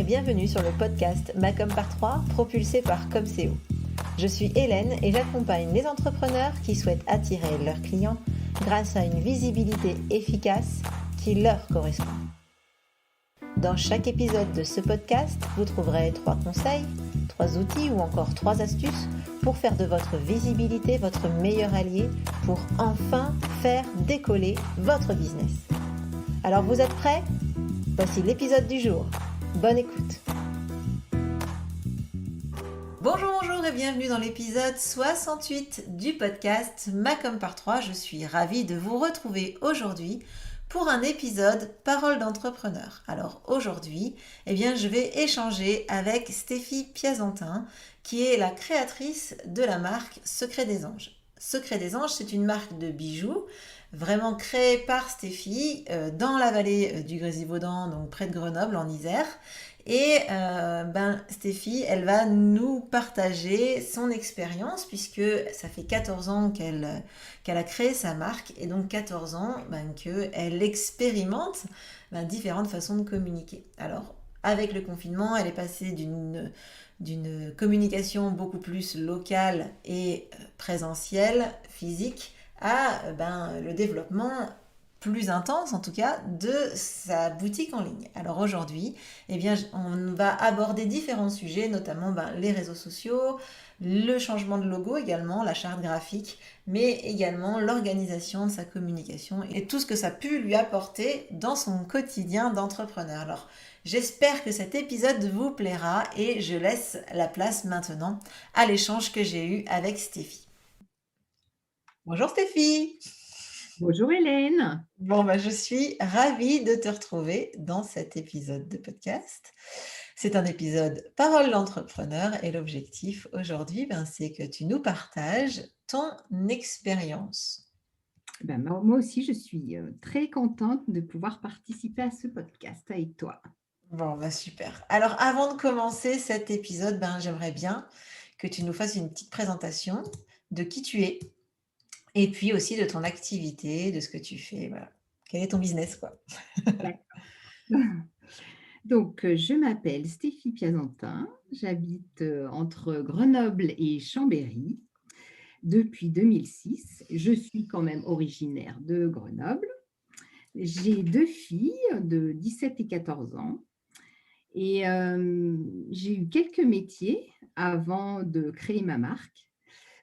bienvenue sur le podcast Macom par 3, propulsé par Comseo. Je suis Hélène et j'accompagne les entrepreneurs qui souhaitent attirer leurs clients grâce à une visibilité efficace qui leur correspond. Dans chaque épisode de ce podcast, vous trouverez 3 conseils, 3 outils ou encore 3 astuces pour faire de votre visibilité votre meilleur allié pour enfin faire décoller votre business. Alors vous êtes prêts ? Voici l'épisode du jour. Bonne écoute. Bonjour et bienvenue dans l'épisode 68 du podcast Macom par 3. Je suis ravie de vous retrouver aujourd'hui pour un épisode Parole d'entrepreneur. Alors aujourd'hui, je vais échanger avec Stéphie Piazantin, qui est la créatrice de la marque Secret des Anges. Secret des Anges, c'est une marque de bijoux vraiment créée par Stéphie dans la vallée du Grésivaudan, donc près de Grenoble en Isère. Et Stéphie, elle va nous partager son expérience puisque ça fait 14 ans qu'elle a créé sa marque et donc 14 ans qu'elle expérimente différentes façons de communiquer. Alors, avec le confinement, elle est passée d'une communication beaucoup plus locale et présentielle, physique, à le développement plus intense en tout cas de sa boutique en ligne. Alors aujourd'hui, on va aborder différents sujets, notamment les réseaux sociaux, le changement de logo également, la charte graphique, mais également l'organisation de sa communication et tout ce que ça a pu lui apporter dans son quotidien d'entrepreneur. Alors, j'espère que cet épisode vous plaira et je laisse la place maintenant à l'échange que j'ai eu avec Stéphie. Bonjour Stéphie. Bonjour Hélène. Je suis ravie de te retrouver dans cet épisode de podcast. C'est un épisode Parole d'entrepreneur et l'objectif aujourd'hui, c'est que tu nous partages ton expérience. Moi aussi, je suis très contente de pouvoir participer à ce podcast avec toi. Super. Alors, avant de commencer cet épisode, j'aimerais bien que tu nous fasses une petite présentation de qui tu es et puis aussi de ton activité, de ce que tu fais. Voilà. Quel est ton business, quoi? Donc, je m'appelle Stéphie Piazantin. J'habite entre Grenoble et Chambéry depuis 2006. Je suis quand même originaire de Grenoble. J'ai 2 filles de 17 et 14 ans. Et j'ai eu quelques métiers avant de créer ma marque.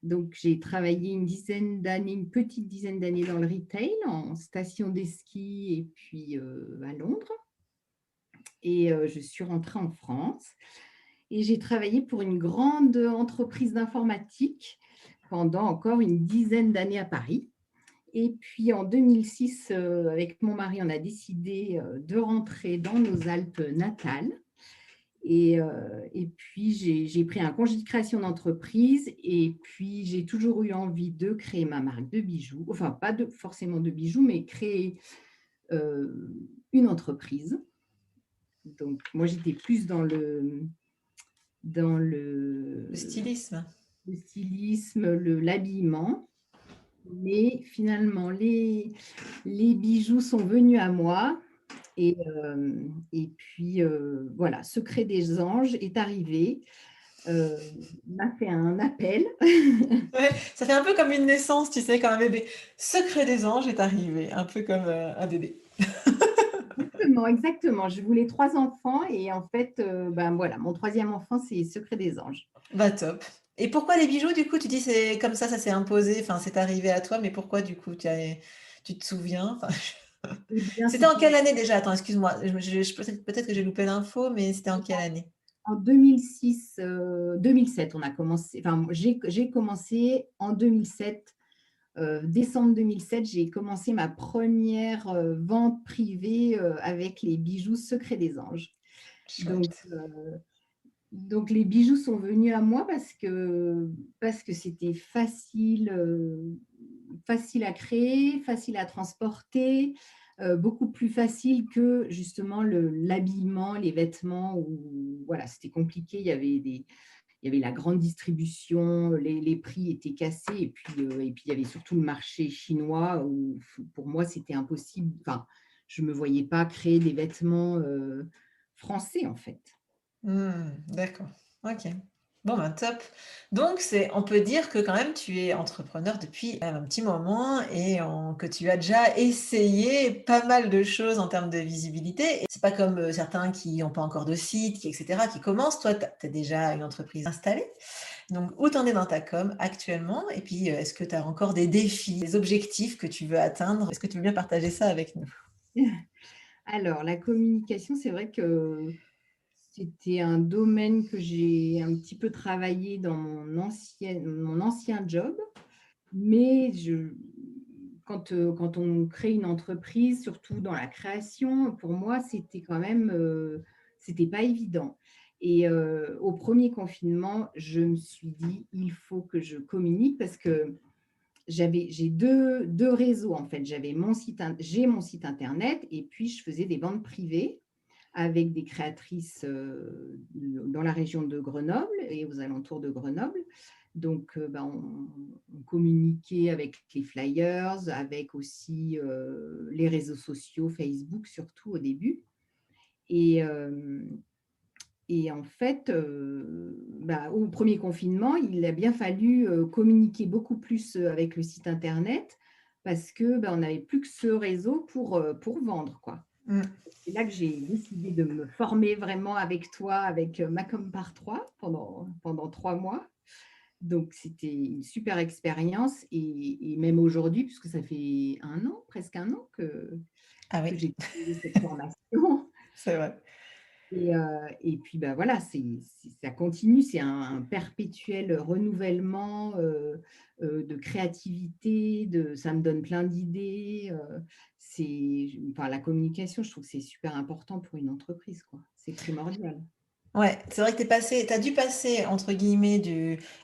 Donc, j'ai travaillé une petite dizaine d'années dans le retail, en station de ski et puis à Londres. Et je suis rentrée en France et j'ai travaillé pour une grande entreprise d'informatique pendant encore une dizaine d'années à Paris. Et puis en 2006, avec mon mari, on a décidé de rentrer dans nos Alpes natales. Et puis, j'ai pris un congé de création d'entreprise et puis j'ai toujours eu envie de créer ma marque de bijoux. Enfin, pas forcément de bijoux, mais créer une entreprise. Donc, moi, j'étais plus dans le stylisme. Le stylisme, l'habillement. Mais finalement, les bijoux sont venus à moi. Et puis, voilà, Secret des Anges est arrivé, m'a fait un appel. Ouais, ça fait un peu comme une naissance, tu sais, comme un bébé. Secret des Anges est arrivé, un peu comme un bébé. Exactement. Je voulais 3 enfants et en fait, voilà, mon 3e enfant, c'est Secret des Anges. Top. Et pourquoi les bijoux, du coup? Tu dis c'est comme ça s'est imposé, enfin, c'est arrivé à toi, mais pourquoi, du coup? Tu te souviens? Enfin, Eh bien, c'était en c'était quelle année déjà? Attends, excuse-moi, peut-être que j'ai loupé l'info, mais c'était en quelle année? en 2006, 2007, on a commencé. Enfin, j'ai commencé en 2007. Décembre 2007, j'ai commencé ma première vente privée avec les bijoux Secret des Anges. Chouette. Donc les bijoux sont venus à moi parce que c'était facile à créer, facile à transporter, beaucoup plus facile que justement l'habillement, les vêtements où voilà, c'était compliqué. Il y avait la grande distribution, les prix étaient cassés et puis il y avait surtout le marché chinois où pour moi c'était impossible. Enfin, je me voyais pas créer des vêtements français en fait. D'accord. OK. Bon, ben, top. Donc on peut dire que quand même tu es entrepreneur depuis un petit moment et que tu as déjà essayé pas mal de choses en termes de visibilité et c'est pas comme, certains qui n'ont pas encore de site, qui et cetera, qui commencent. Toi, tu as déjà une entreprise installée. Donc où tu en es dans ta com actuellement? Et puis, est-ce que tu as encore des défis, des objectifs que tu veux atteindre? Est-ce que tu veux bien partager ça avec nous? Alors, la communication, c'est vrai que c'était un domaine que j'ai un petit peu travaillé dans mon ancien job, mais quand on crée une entreprise, surtout dans la création, pour moi, c'était quand même, c'était pas évident et au premier confinement, je me suis dit: «Il faut que je communique» parce que j'ai deux réseaux, en fait. J'ai mon site internet et puis je faisais des ventes privées avec des créatrices, dans la région de Grenoble et aux alentours de Grenoble. Donc, bah, on communiquait avec les flyers, avec aussi, les réseaux sociaux, Facebook surtout au début et hem et en fait, bah, au premier confinement, il a bien fallu, communiquer beaucoup plus, avec le site internet parce que, bah, on n'avait plus que ce réseau pour vendre, quoi. Mmh. C'est là que j'ai décidé de me former vraiment avec toi, avec, Macom par 3 pendant 3 mois. Donc c'était une super expérience et même aujourd'hui, puisque ça fait un an, presque un an Ah que oui, j'ai suivi cette formation. c'est vrai. Et puis, bah, voilà, ça continue, c'est un perpétuel renouvellement, de créativité, ça me donne plein d'idées, enfin, la communication, je trouve que c'est super important pour une entreprise, quoi. C'est primordial. Ouais, c'est vrai que tu as dû passer entre guillemets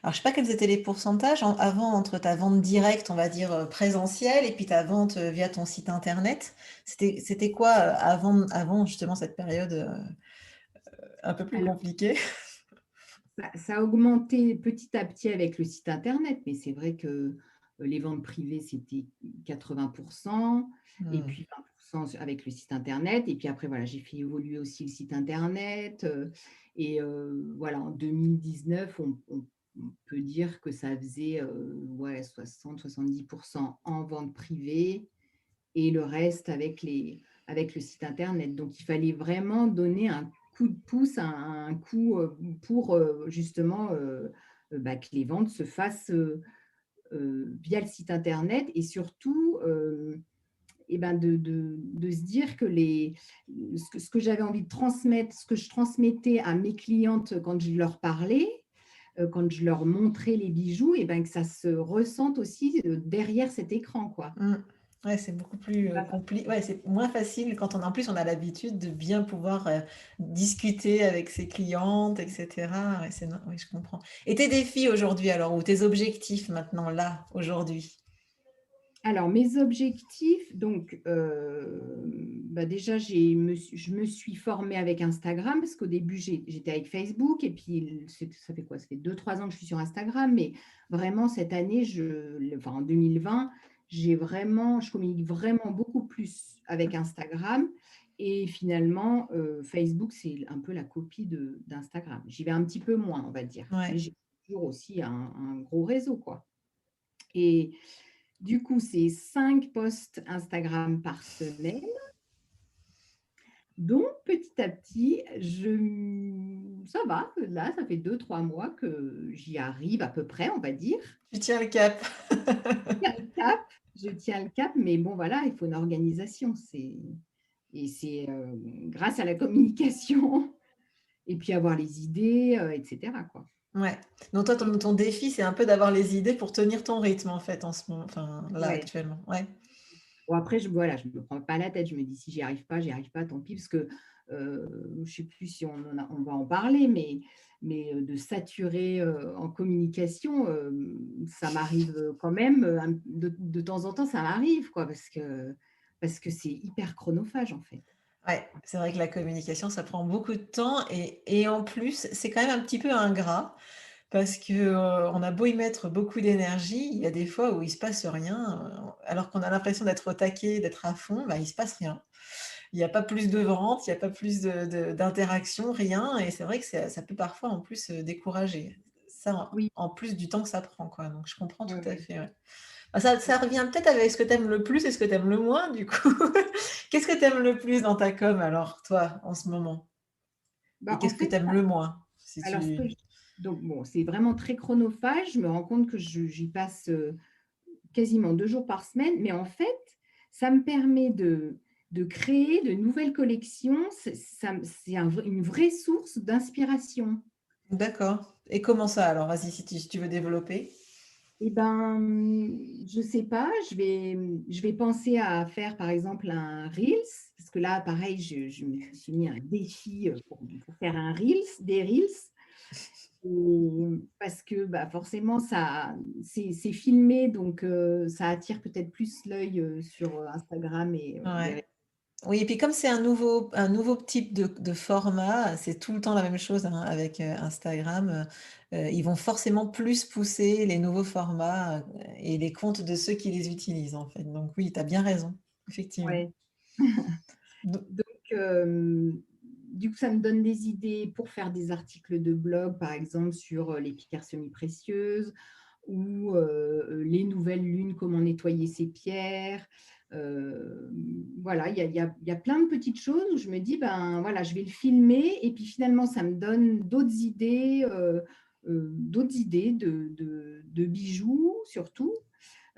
alors je sais pas quels étaient les pourcentages avant entre ta vente directe, on va dire, présentielle et puis ta vente, via ton site internet. C'était quoi, avant justement cette période, un peu plus Alors, compliquée? ça a augmenté petit à petit avec le site internet, mais c'est vrai que, les ventes privées, c'était 80 et Mmh. puis 20 avec le site internet et puis après voilà, j'ai fait évoluer aussi le site internet, et voilà, en 2019, on peut dire que ça faisait, ouais 60-70 en vente privée et le reste avec le site internet. Donc il fallait vraiment donner un coup de pouce, un coup, pour, justement, bah, que les ventes se fassent, via le site internet et surtout, et ben, de se dire que ce que j'avais envie de transmettre, ce que je transmettais à mes clientes quand je leur parlais, quand je leur montrais les bijoux et ben, que ça se ressente aussi, derrière cet écran, quoi. Mmh. Ouais, c'est beaucoup plus, C'est pas ouais, c'est moins facile quand en plus on a l'habitude de bien pouvoir, discuter avec ses clientes et cetera. Ouais, oui, je comprends. Et tes défis aujourd'hui alors ou tes objectifs maintenant là, aujourd'hui? Alors, mes objectifs, donc, bah, déjà, je me suis formée avec Instagram parce qu'au début, j'étais avec Facebook et puis ça fait quoi? Ça fait 2-3 ans que je suis sur Instagram, mais vraiment cette année, enfin, en 2020, je communique vraiment beaucoup plus avec Instagram et finalement, Facebook, c'est un peu la copie d'Instagram. J'y vais un petit peu moins, on va dire, mais Ouais. j'ai toujours aussi un gros réseau, quoi et du coup, c'est 5 posts Instagram par semaine. Donc petit à petit, ça va, là, ça fait 2-3 mois que j'y arrive à peu près, on va dire. Tu tiens le cap. Je tiens le cap, mais bon, voilà, il faut une organisation. C'est, grâce à la communication et puis avoir les idées, et cetera, quoi. Ouais. Donc toi, Et ton défi, c'est un peu d'avoir les idées pour tenir ton rythme en fait en ce moment, enfin là ouais. actuellement. Ouais. Bon après je me prends pas la tête, je me dis: «Si j'y arrive pas, tant pis» parce que, je sais plus si on va en parler, mais de saturer, en communication, ça m'arrive, quand même, de temps en temps, ça m'arrive quoi, parce que c'est hyper chronophage, en fait. Ouais, c'est vrai que la communication, ça prend beaucoup de temps et en plus, c'est quand même un petit peu ingrat parce que, on a beau y mettre beaucoup d'énergie, il y a des fois où il se passe rien, alors qu'on a l'impression d'être au taquet, d'être à fond, bah, il se passe rien. Il n'y a pas plus de ventes, il n'y a pas plus d'interaction, rien et c'est vrai que ça peut parfois en plus, décourager. Ça, Oui, en plus du temps que ça prend, quoi, donc je comprends tout ouais, à ouais. fait, ouais. Bah, ça revient peut-être avec ce que tu aimes le plus et ce que tu aimes le moins, du coup. Qu'est-ce que tu aimes le plus dans ta com alors, toi, en ce moment? Et Bah, en qu'est-ce que fait, tu aimes le moins? Si alors ce tu que je donc bon, c'est vraiment très chronophage. Je me rends compte que j'y passe, quasiment 2 jours par semaine, mais en fait, ça me permet de créer de nouvelles collections. C'est une vraie source d'inspiration. D'accord et comment ça alors? Vas-y, si tu veux développer. Et ben, je sais pas, je vais penser à faire, par exemple, un reels, parce que là, pareil, je me suis mis un défi, pour faire un reels, des reels. Parce que, bah, forcément, c'est filmé, donc ça attire peut-être plus l'œil, sur, Instagram et les Ouais. ré Oui et puis comme c'est un nouveau type de format, c'est tout le temps la même chose, hein, avec, Instagram, ils vont forcément plus pousser les nouveaux formats, et les comptes de ceux qui les utilisent, en fait. Donc oui, tu as bien raison, effectivement. ouais. Do Donc du coup, ça me donne des idées pour faire des articles de blog, par exemple, sur, les pierres semi-précieuses ou les nouvelles lunes, comment nettoyer ses pierres. Voilà, il y a plein de petites choses où je me dis: «Ben, voilà, je vais le filmer» et puis finalement, ça me donne d'autres idées de bijoux surtout,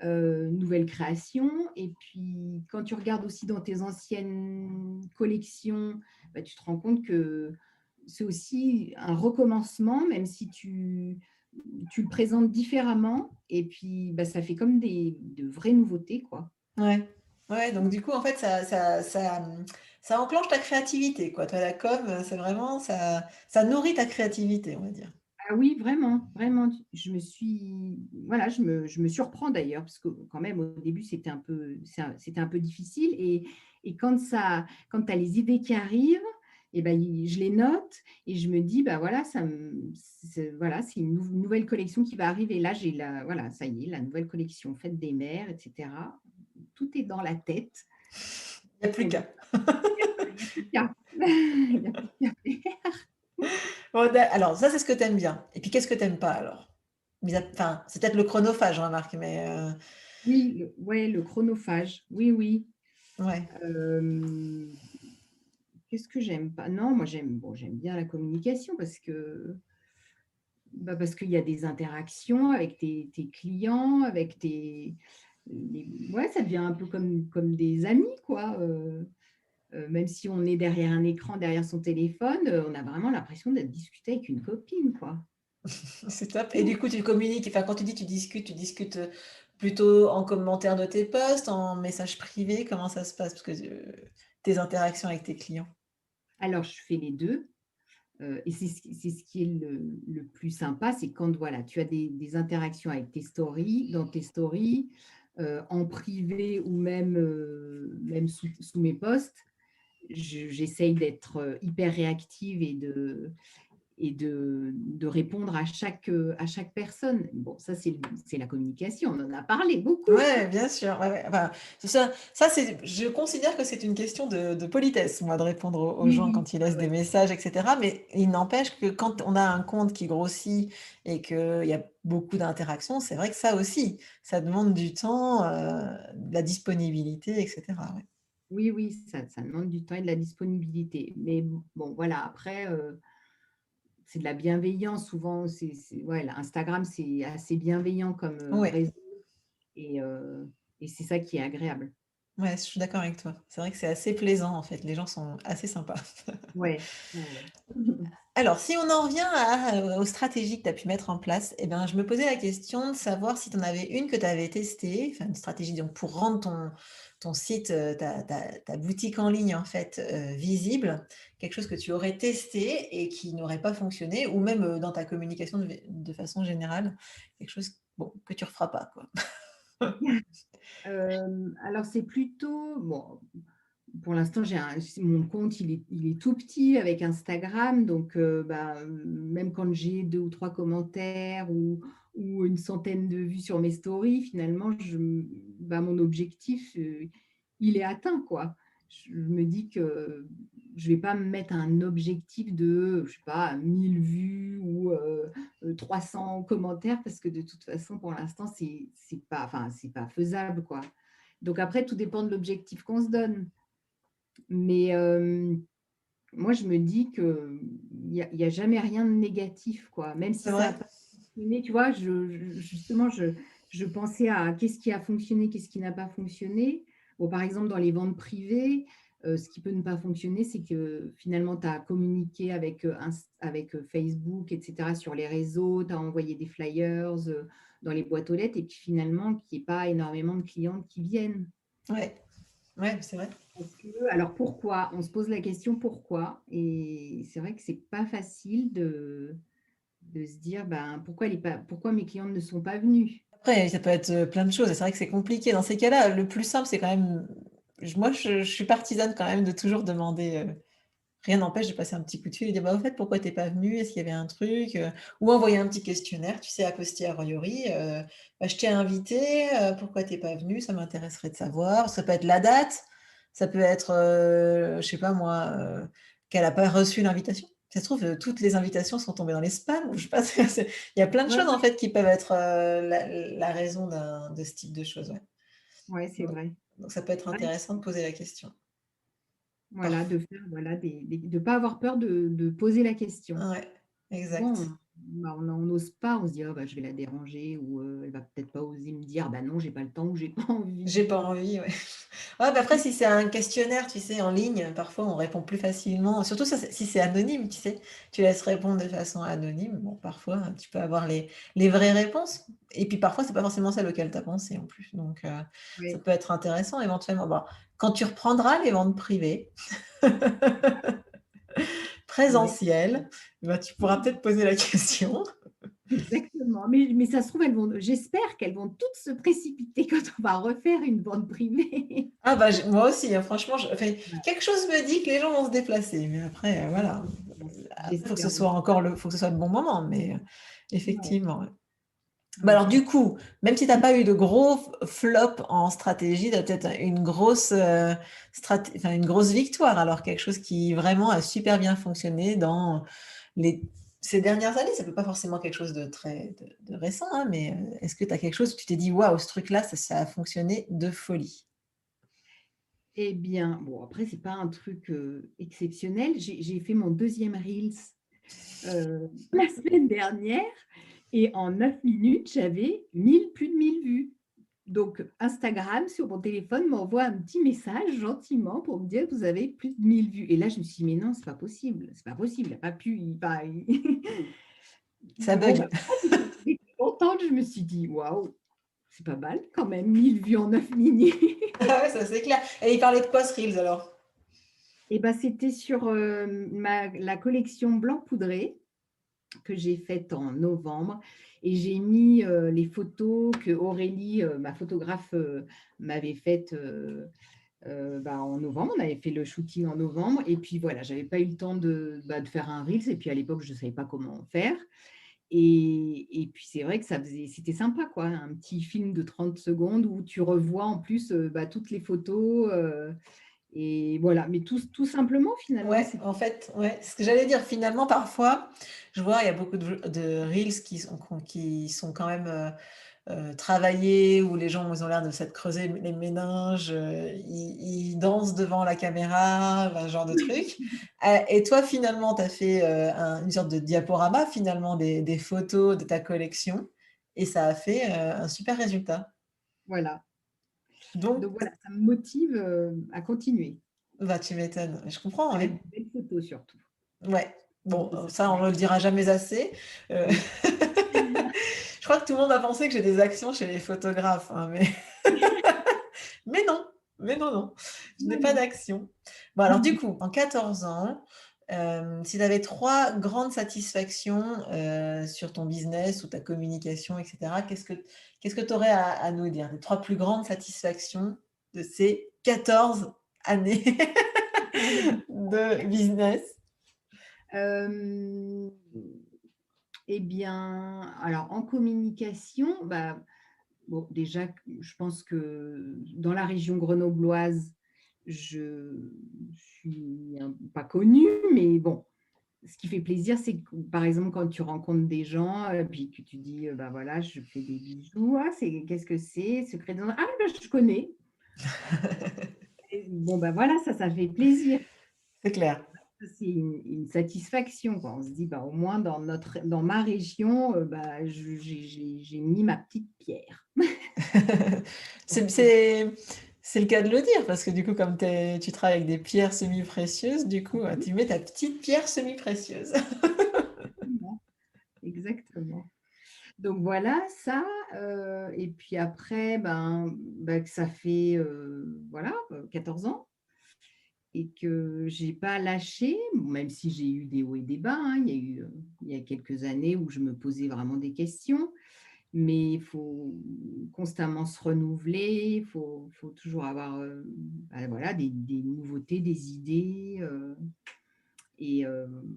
nouvelles créations. Et puis, quand tu regardes aussi dans tes anciennes collections, bah, tu te rends compte que c'est aussi un recommencement, même si tu le présentes différemment. Et puis, bah, ça fait comme de vraies nouveautés, quoi. ouais. Ouais, donc du coup, en fait, ça enclenche ta créativité, quoi. Toi, la com, c'est vraiment ça nourrit ta créativité, on va dire. Ah oui, vraiment, vraiment. Voilà, je me surprends d'ailleurs, parce que quand même, au début, c'était un peu difficile. Et quand tu as les idées qui arrivent, et ben, je les note et je me dis, bah voilà, voilà, c'est une nouvelle collection qui va arriver. Là, voilà, ça y est, la nouvelle collection, Fête des mères, etc. Tout est dans la tête. Il y a plus Et ben, qu'à. il n'y a plus qu'à. Il n'y a plus qu'à faire. Bon, alors ça, c'est ce que tu aimes bien et puis qu'est-ce que tu aimes pas alors? Enfin, c'est peut-être le chronophage, remarque, mais Oui, ouais, le chronophage. Oui, oui. ouais. Hem, Qu'est-ce que j'aime pas? Non, moi j'aime bien la communication parce que, bah, parce qu'il y a des interactions avec tes clients, avec ouais, ça devient un peu comme des amis, quoi, même si on est derrière un écran, derrière son téléphone, on a vraiment l'impression d'être discuté avec une copine, quoi. C'est top et du coup, tu communiques enfin, quand tu discutes, plutôt en commentaire de tes posts, en message privé? Comment ça se passe? Parce que, tes interactions avec tes clients? Alors je fais les 2. Et c'est ce qui est le plus sympa, c'est quand, voilà, tu as des interactions avec tes stories dans tes stories, en privé ou même sous mes posts. J'essaye d'être, hyper réactive et de répondre à chaque personne. Bon, ça, c'est la communication, on en a parlé beaucoup. Ouais, bien sûr, ouais, ouais, enfin, c'est ça c'est je considère que c'est une question de politesse, moi, de répondre aux Oui, gens oui, quand ils ouais, laissent des ouais. messages et cetera, mais il n'empêche que quand on a un compte qui grossit et qu'il y a beaucoup d'interactions, c'est vrai que ça aussi, ça demande du temps, de la disponibilité et cetera, ouais. Oui, oui, ça demande du temps et de la disponibilité. Mais bon, voilà, après, c'est de la bienveillance souvent. Ouais, là, Instagram, c'est assez bienveillant comme, Ouais. réseau. Et c'est ça qui est agréable. Ouais, je suis d'accord avec toi. C'est vrai que c'est assez plaisant, en fait, les gens sont assez sympas. Ouais, ouais, ouais. Alors, si on en revient aux stratégies que tu as pu mettre en place, eh ben, je me posais la question de savoir si tu en avais une que tu avais testée, enfin une stratégie donc pour rendre ton site, ta boutique en ligne en fait, visible, quelque chose que tu aurais testé et qui n'aurait pas fonctionné ou même, dans ta communication de façon générale, quelque chose, bon, que tu referas pas, quoi. Alors c'est plutôt bon, pour l'instant, mon compte, il est tout petit avec Instagram, donc bah, même quand j'ai 2 ou 3 commentaires ou une centaine de vues sur mes stories, finalement, bah, mon objectif, il est atteint, quoi. je me dis que je ne vais pas me mettre un objectif de, je sais pas, 1000 vues ou 300 commentaires parce que de toute façon, pour l'instant, c'est pas faisable, quoi. Donc après, tout dépend de l'objectif qu'on se donne. Mais moi, je me dis qu'il y a jamais rien de négatif, quoi. Même si C'est ça vrai? n'a pas fonctionné, tu vois, justement, je pensais à qu'est-ce qui a fonctionné, qu'est-ce qui n'a pas fonctionné. Bon, par exemple, dans les ventes privées, ce qui peut ne pas fonctionner, c'est que finalement, tu as communiqué avec Facebook, etc., sur les réseaux, tu as envoyé des flyers dans les boîtes aux lettres, et puis finalement, qu'il n'y ait pas énormément de clientes qui viennent. Ouais, ouais, c'est vrai. Alors pourquoi? On se pose la question pourquoi? Et c'est vrai que c'est pas facile de se dire ben, pourquoi mes clientes ne sont pas venues? Après, ça peut être plein de choses. Et c'est vrai que c'est compliqué. Dans ces cas-là, le plus simple, c'est quand même. Moi, je suis partisane quand même de toujours demander. Rien n'empêche de passer un petit coup de fil et dire bah, au fait, pourquoi t'es pas venu? Est-ce qu'il y avait un truc? Ou envoyer un petit questionnaire, tu sais, a posteriori. Bah, je t'ai invité, pourquoi t'es pas venu? Ça m'intéresserait de savoir. Ça peut être la date, ça peut être, je sais pas moi, qu'elle n'a pas reçu l'invitation. Ça se trouve, toutes les invitations sont tombées dans les spams, ou je sais pas. Il y a plein de Ouais, choses en ouais, fait qui peuvent être la raison de ce type de choses. Ouais. ouais, c'est Donc, vrai. donc ça peut être Ouais, intéressant de poser la question. voilà, Parfois. de faire, voilà, de pas avoir peur de poser la question. Ouais, Bon, exact. bah, on n'ose pas, on se dit oh, bah, je vais la déranger ou elle va peut-être pas oser me dire bah non, j'ai pas le temps ou j'ai pas J'ai pas envie. envie, ouais. Ouais, bah après, si c'est un questionnaire, tu sais, en ligne, parfois on répond plus facilement. Surtout ça, si c'est anonyme, tu sais, tu laisses répondre de façon anonyme. Bon, parfois, tu peux avoir les vraies réponses. Et puis parfois, c'est pas forcément celle auquel tu as pensé en plus. Donc, ça Ouais, peut être intéressant éventuellement. Bon, quand tu reprendras les ventes privées, ouais. présentielles, bah, tu pourras peut-être poser la question. Exactement. Mais ça se trouve, j'espère qu'elles vont toutes se précipiter quand on va refaire une vente privée. Ah bah moi aussi, hein, franchement, enfin, Ouais. quelque chose me dit que les gens vont se déplacer. Mais après, voilà. Après, J'espère faut que ce soit le bon moment, mais ouais, effectivement, ouais. Bah ouais, alors du coup, même si tu as pas eu de gros flop en stratégie, tu as peut-être une grosse, enfin, une grosse victoire, alors quelque chose qui vraiment a super bien fonctionné dans les ces dernières années. Ça peut pas forcément quelque chose de très de récent, hein, mais est-ce que tu as quelque chose où tu t'es dit: «Waouh, ce truc-là, ça a fonctionné de folie»? Eh bien, bon, après, c'est pas un truc exceptionnel. J'ai fait mon deuxième Reels la semaine dernière et en 9 minutes, j'avais plus de 1000 vues. Donc, Instagram, sur mon téléphone, m'envoie un petit message gentiment pour me dire que vous avez plus de 1000 vues. Et là, je me suis dit, mais non, c'est pas possible. C'est pas possible. Il n'a pas pu. Ça Bon, bug. bah, j'étais contente. Je me suis dit, waouh, c'est pas mal quand même, 1000 vues en 9 minutes. Ah ouais, ça c'est clair. Et il parlait de quoi ce Reels alors? Et ben, c'était sur la collection blanc poudré que j'ai faite en novembre. Et j'ai mis les photos que Aurélie, ma photographe, m'avait faites bah, en novembre. On avait fait le shooting en novembre. Et puis voilà, j'avais pas eu le temps de faire un Reels. Et puis à l'époque, je ne savais pas comment faire. Et puis c'est vrai que c'était sympa, quoi. Un petit film de 30 secondes où tu revois en plus bah, toutes les photos. Et voilà, mais tout simplement, finalement, Ouais, c'est en fait, ouais, ce que j'allais dire, finalement, parfois, je vois, il y a beaucoup de reels qui sont quand même travaillés, où les gens ils ont l'air de s'être creusés les méninges, ils dansent devant la caméra, ce genre de truc. Et toi, finalement, tu as fait une sorte de diaporama, finalement, des photos de ta collection, et ça a fait un super résultat. voilà. Donc, Donc voilà, ça me motive à continuer bah, tu m'étonnes, je comprends, avec ouais. de belles photos surtout. Ouais. Bon, Ça ça, on m'aide. ne le dira jamais assez. Euh, Oui. je crois que tout le monde a pensé que j'ai des actions chez les photographes, hein, mais... mais non, mais non, non, je n'ai Non, pas non. d'action. Bon, alors du coup, en 14 ans, si tu avais trois grandes satisfactions sur ton business ou ta communication, etc., qu'est-ce que tu aurais à nous dire? Les trois plus grandes satisfactions de ces 14 années de business? Euh, eh bien, alors en communication, bah, bon, déjà, je pense que dans la région grenobloise, je suis pas connue, mais bon, ce qui fait plaisir, c'est que, par exemple, quand tu rencontres des gens, puis que tu dis, bah voilà, je fais des bijoux. Ah, qu'est-ce que c'est? Secret de... Ah, ben, je connais. Et bon, ben voilà, ça fait plaisir. C'est clair. C'est une satisfaction, quoi. On se dit, bah, au moins dans ma région, bah, j'ai mis ma petite pierre. C'est c'est c'est le cas de le dire parce que du coup, comme tu travailles avec des pierres semi-précieuses, du coup, Oui, tu mets ta petite pierre semi-précieuse. exactement, exactement. Donc voilà, ça, et puis après, que ça fait, voilà, 14 ans et que j'ai pas lâché, bon, même si j'ai eu des hauts et des bas, hein. Il y a quelques années où je me posais vraiment des questions, mais il faut constamment se renouveler, il faut toujours avoir, voilà, des nouveautés, des idées, et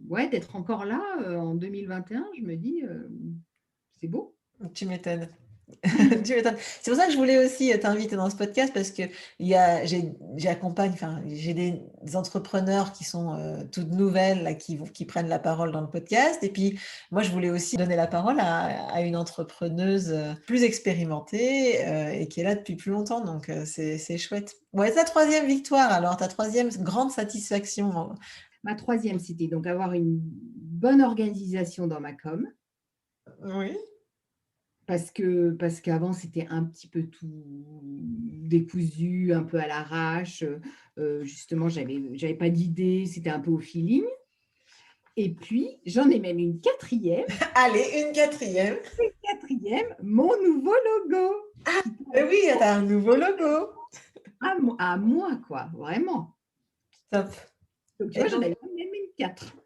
ouais, d'être encore là, en 2021, je me dis, c'est beau. Tu m'étonnes. Tu m'étonnes. C'est pour ça que je voulais aussi t'inviter dans ce podcast parce que j'accompagne, enfin, j'ai des entrepreneurs qui sont toutes nouvelles, là, qui prennent la parole dans le podcast. Et puis, moi, je voulais aussi donner la parole à une entrepreneuse plus expérimentée et qui est là depuis plus longtemps. Donc, c'est chouette. Ouais, ta troisième victoire, alors, ta troisième grande satisfaction. Ma troisième, c'était donc avoir une bonne organisation dans ma com, Oui. parce qu'avant, c'était un petit peu tout décousu, un peu à l'arrache. Justement, j'avais pas d'idée, c'était un peu au feeling. Et puis, j'en ai même une quatrième. Allez, une quatrième. Quatrième, mon nouveau logo qui Eh oui, tu correspond as un nouveau logo. à moi, quoi, vraiment. Top. Donc, tu Et vois, j'en donc, avais même une 4.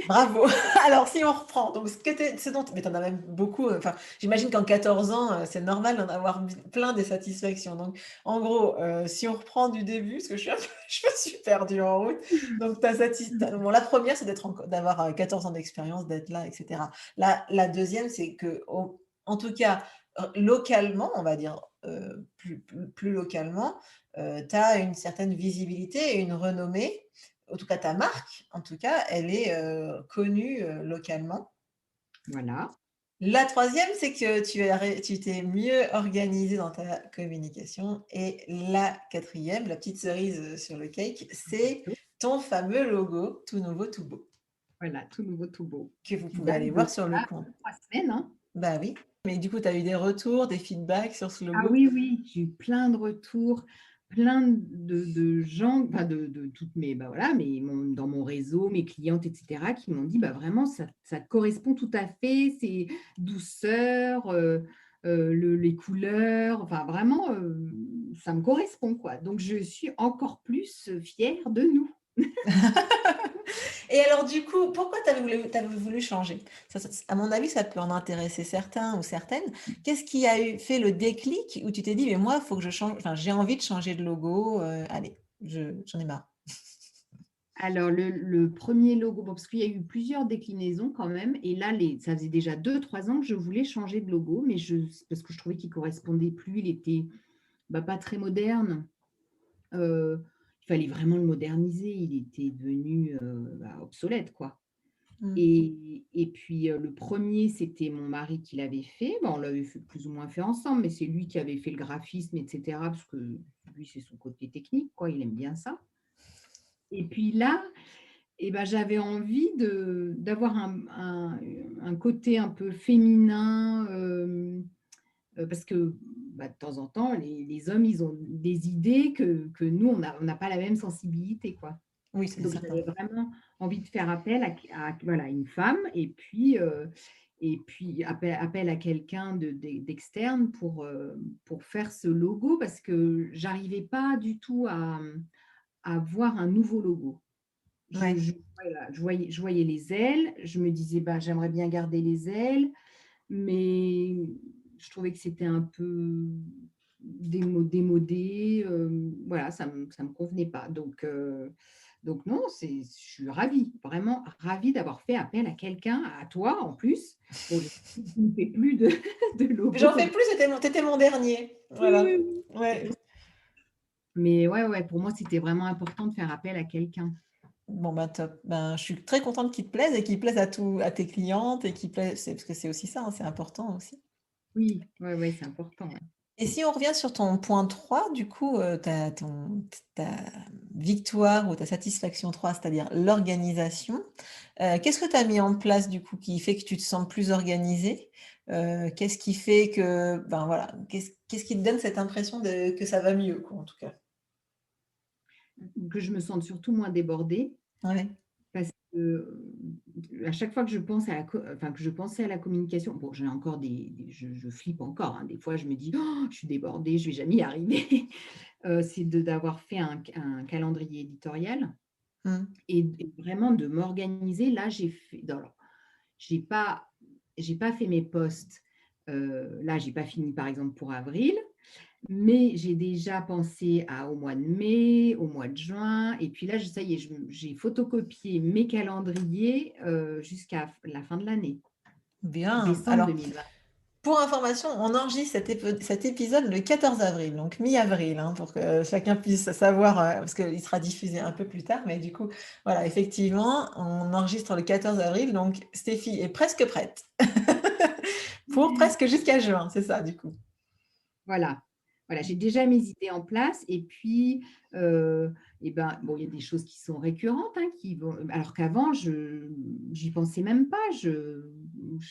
bravo. Alors, si on reprend, donc ce dont, mais tu en as même beaucoup. Enfin, j'imagine qu'en 14 ans, c'est normal d'en avoir plein des satisfactions. Donc, en gros, si on reprend du début, parce que je me suis perdue en route. Donc, bon, la première, c'est d'avoir 14 ans d'expérience, d'être là, etc. La deuxième, c'est que, en tout cas, localement, on va dire plus localement, tu as une certaine visibilité et une renommée. En tout cas, ta marque, en tout cas, elle est connue localement. Voilà. La troisième, c'est que tu t'es mieux organisé dans ta communication. Et la quatrième, la petite cerise sur le cake, c'est ton fameux logo, tout nouveau, tout beau, Voilà, tout nouveau, tout beau, que vous qui pouvez date aller de voir sur le là, compte. 3 semaines, hein. Bah oui. Mais du coup, tu as eu des retours, des feedbacks sur ce Ah logo? oui, oui, j'ai eu plein de retours, plein de gens, enfin de toutes mes, bah voilà, dans mon réseau, mes clientes, et cetera, qui m'ont dit: «Bah, vraiment, ça te correspond tout à fait, c'est douceur, les couleurs, enfin vraiment, ça me correspond, quoi». Donc je suis encore plus, fière de nous. Et alors du coup, pourquoi tu avais voulu changer? À mon avis, ça peut en intéresser certains ou certaines. Qu'est-ce qui a fait le déclic où tu t'es dit: «Mais moi, il faut que je change, enfin, j'ai envie de changer de logo, allez, j'en ai marre». Alors le 1er logo, bon, parce qu'il y a eu plusieurs déclinaisons quand même, et là ça faisait déjà 2 3 ans que je voulais changer de logo, mais parce que je trouvais qu'il correspondait plus, il était, bah, pas très moderne. Il fallait vraiment le moderniser, il était devenu, obsolète, quoi. Mmh. Et puis, le premier, c'était mon mari qui l'avait fait. Bon, on l'avait fait plus ou moins fait ensemble, mais c'est lui qui avait fait le graphisme, et cetera, parce que lui, c'est son côté technique, quoi, il aime bien ça. Et puis là, et ben, j'avais envie d'avoir un côté un peu féminin, parce que, bah, de temps en temps, les hommes, ils ont des idées que nous, on n'a pas la même sensibilité, quoi. Oui, c'est Donc certain. j'avais vraiment envie de faire appel à voilà, une femme, et puis appel à quelqu'un d'externe pour faire ce logo, parce que j'arrivais pas du tout à voir un nouveau logo. Ouais. Voilà, je voyais les ailes, je me disais: «Bah, j'aimerais bien garder les ailes», mais je trouvais que c'était un peu démodé, voilà, ça me convenait pas. Donc non, je suis ravie, vraiment ravie d'avoir fait appel à quelqu'un, à toi en plus. Bon, je ne fais plus de de J'en logo. fais plus, tu étais mon dernier. Oui, Voilà. oui, oui. Ouais. Mais ouais, pour moi, c'était vraiment important de faire appel à quelqu'un. Bon, bah, top. Ben, je suis très contente qu'il te plaise et qu'il plaise à tes clientes et qu'il plaise, parce que c'est aussi ça, hein, c'est important aussi. Oui, ouais, c'est important, ouais. Et si on revient sur ton point 3, du coup, ta victoire ou ta satisfaction 3, c'est-à-dire l'organisation, qu'est-ce que tu as mis en place du coup qui fait que tu te sens plus organisée? Qu'est-ce qui fait que, ben, voilà, qu'est-ce qui te donne cette impression que ça va mieux quoi, en tout cas? Que je me sente surtout moins débordée Ouais. parce que, à chaque fois que je pense à la co enfin, que je pensais à la communication, bon, j'ai encore je flippe encore, hein, des fois je me dis: «Oh, je suis débordée, je vais jamais y arriver». C'est d'avoir fait un calendrier éditorial Mmh. et vraiment de m'organiser. Là, j'ai fait alors, j'ai pas j'ai pas fait mes posts, là, j'ai pas fini, par exemple, pour avril. Mais j'ai déjà pensé au mois de mai, au mois de juin et puis là, ça y est, j'ai photocopié mes calendriers, jusqu'à la fin de l'année, Bien. décembre Alors, 2020. pour information, on enregistre cet épisode le 14 avril, donc mi-avril, hein, pour que chacun puisse savoir, parce qu'il sera diffusé un peu plus tard, mais du coup, voilà, effectivement, on enregistre le 14 avril, donc Stéphie est presque prête. Pour presque jusqu'à juin, c'est ça, du coup? Voilà, voilà, j'ai déjà mes idées en place et puis, heu et ben, bon, il y a des choses qui sont récurrentes, hein, qui vont alors qu'avant j'y pensais même pas. Je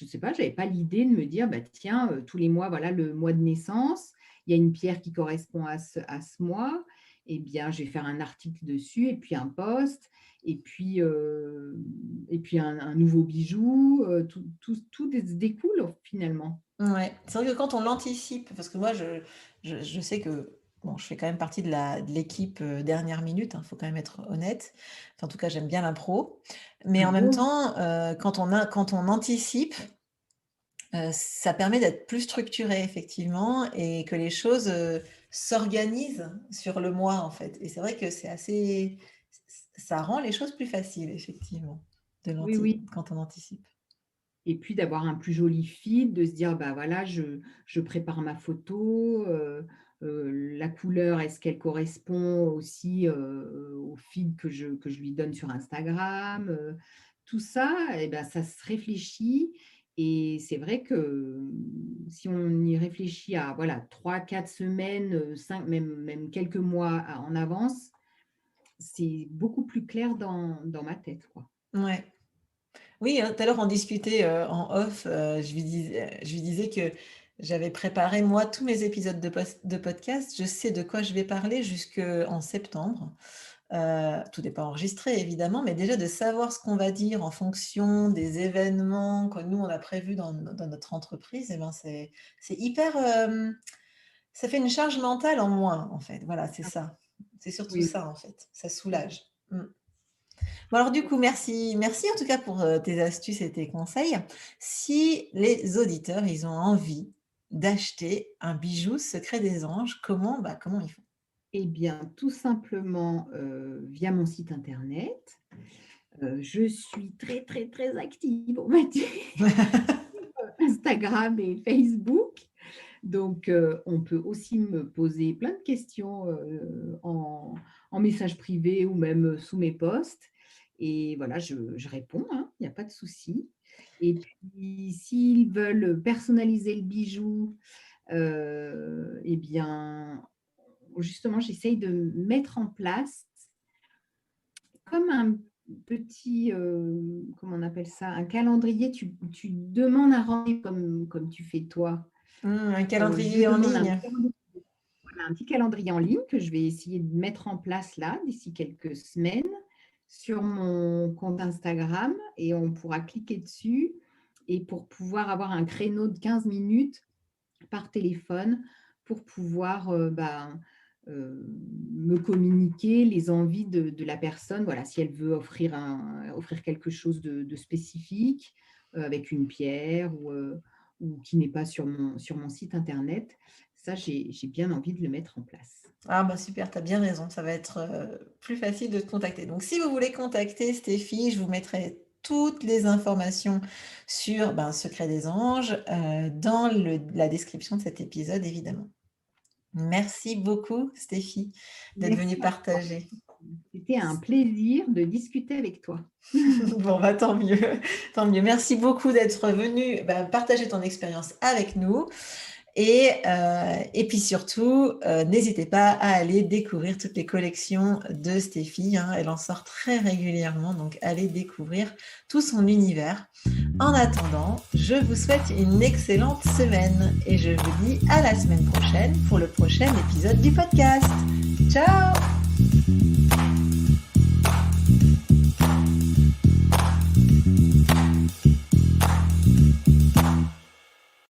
sais pas, j'avais pas l'idée de me dire: «Bah, tiens, tous les mois, voilà le mois de naissance, il y a une pierre qui correspond à ce mois et bien, je vais faire un article dessus et puis un post et puis un nouveau bijou», tout découle finalement. Ouais, c'est vrai que quand on l'anticipe, parce que moi je sais que, bon, je fais quand même partie de l'équipe, dernière minute, hein, faut quand même être honnête. Enfin, en tout cas, j'aime bien l'impro. Mais en même Bravo! temps, quand on anticipe, ça permet d'être plus structuré effectivement et que les choses, s'organisent sur le mois, en fait. Et c'est vrai que c'est assez ça rend les choses plus faciles effectivement, Oui, oui. quand on anticipe. Et puis d'avoir un plus joli feed, de se dire: «Bah, voilà, je prépare ma photo, la couleur, est-ce qu'elle correspond aussi, au feed que je lui donne sur Instagram?» Tout ça et ben, ça se réfléchit et c'est vrai que, si on y réfléchit à, voilà, 3 4 semaines, 5 même quelques mois en avance, c'est beaucoup plus clair dans ma tête, quoi. Ouais. Oui, tout à l'heure on discutait, en off, je lui disais que j'avais préparé moi tous mes épisodes de podcast. Je sais de quoi je vais parler jusqu'en septembre. Tout n'est pas enregistré évidemment, mais déjà de savoir ce qu'on va dire en fonction des événements que nous on a prévus dans notre entreprise et ben c'est hyper, ça fait une charge mentale en moins en fait. Voilà, c'est Ah ça. C'est surtout oui, ça en fait, ça soulage. Mmh. Bon alors du coup, merci en tout cas pour, tes astuces et tes conseils. Si les auditeurs, ils ont envie d'acheter un bijou Secret des Anges, comment ils font? eh bien, tout simplement, via mon site internet. Je suis très, très, très active, on va dire, Instagram et Facebook. Donc, on peut aussi me poser plein de questions, en message privé ou même sous mes posts et voilà, je réponds, hein, il n'y a pas de souci et puis s'ils veulent personnaliser le bijou, et bien, justement, j'essaye de mettre en place comme un petit, comment on appelle ça? Un calendrier, tu demandes un rendez-vous comme tu fais toi. Un Je calendrier en demande un ligne? petit rendez voilà, un petit calendrier en ligne que je vais essayer de mettre en place là, d'ici quelques semaines, sur mon compte Instagram et on pourra cliquer dessus et pour pouvoir avoir un créneau de 15 minutes par téléphone pour pouvoir, me communiquer les envies de la personne. Voilà, si elle veut offrir quelque chose de spécifique, avec une pierre ou qui n'est pas sur mon site internet. Ça, j'ai bien envie de le mettre en place. Ah bah super, tu as bien raison, ça va être, plus facile de te contacter. Donc si vous voulez contacter Stéphie, je vous mettrai toutes les informations sur, ben, Secret des Anges, dans la description de cet épisode évidemment. Merci beaucoup, Stéphie, d'être venue Merci à toi. partager. C'était un plaisir de discuter avec toi. Bon, bah, tant mieux, tant mieux. Merci beaucoup d'être venue partager ton expérience avec nous. Et puis surtout, n'hésitez pas à aller découvrir toutes les collections de Stéphie. Elle en sort très régulièrement, donc allez découvrir tout son univers. En attendant, je vous souhaite une excellente semaine et je vous dis à la semaine prochaine pour le prochain épisode du podcast. Ciao!